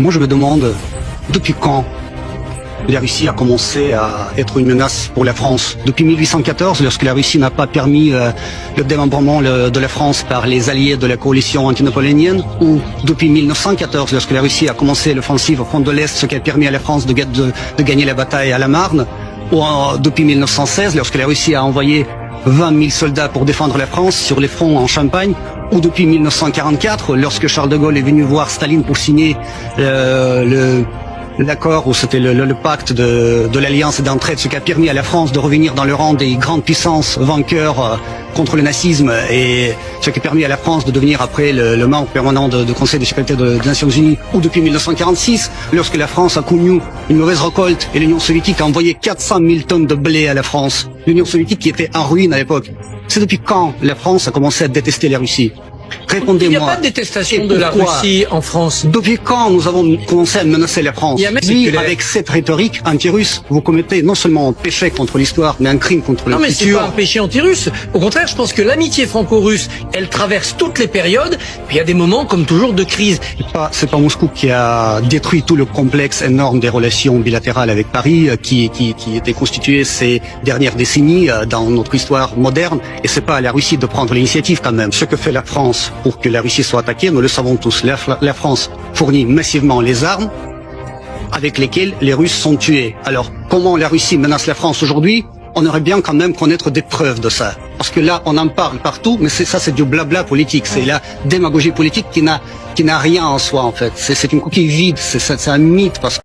Moi, je me demande, depuis quand la Russie a commencé à être une menace pour la France? Depuis 1814, lorsque la Russie n'a pas permis le démembrement de la France par les alliés de la coalition anti-napoléonienne, ou depuis 1914, lorsque la Russie a commencé l'offensive au front de l'Est, ce qui a permis à la France de gagner la bataille à la Marne, ou depuis 1916, lorsque la Russie a envoyé 20 000 soldats pour défendre la France sur les fronts en Champagne, ou depuis 1944, lorsque Charles de Gaulle est venu voir Staline pour signer l'accord, où c'était le pacte de l'alliance et d'entraide, ce qui a permis à la France de revenir dans le rang des grandes puissances vainqueurs contre le nazisme, et ce qui a permis à la France de devenir après le membre permanent de Conseil de sécurité des Nations Unies, ou depuis 1946, lorsque la France a connu une mauvaise récolte et l'Union soviétique a envoyé 400 000 tonnes de blé à la France. L'Union soviétique qui était en ruine à l'époque. C'est depuis quand la France a commencé à détester la Russie? Répondez-moi. Il n'y a pas de détestation de la Russie en France. Depuis quand nous avons commencé à menacer la France? Oui, avec cette rhétorique anti-russe, vous commettez non seulement un péché contre l'histoire, mais un crime contre le futur. Non, mais c'est pas un péché anti-russe. Au contraire, je pense que l'amitié franco-russe, elle traverse toutes les périodes. Puis il y a des moments, comme toujours, de crise. C'est pas Moscou qui a détruit tout le complexe énorme des relations bilatérales avec Paris, qui était constitué ces dernières décennies dans notre histoire moderne. Et c'est pas à la Russie de prendre l'initiative quand même. Ce que fait la France pour que la Russie soit attaquée, nous le savons tous. La France fournit massivement les armes avec lesquelles les Russes sont tués. Alors, comment la Russie menace la France aujourd'hui? On aurait bien quand même connaître des preuves de ça. Parce que là, on en parle partout, mais c'est du blabla politique. C'est la démagogie politique qui n'a rien en soi, en fait. C'est une coquille vide, c'est un mythe. Parce